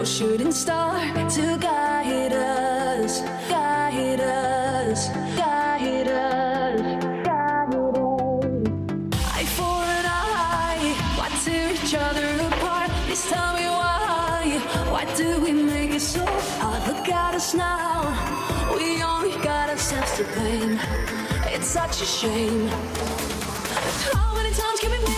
no shooting star to guide us, guide us, guide us, guide us. Eye for an eye, why tear each other apart? Please tell me why. Why do we make it so hard? Look at us now, we only got ourselves to blame. It's such a shame. How many times can we win?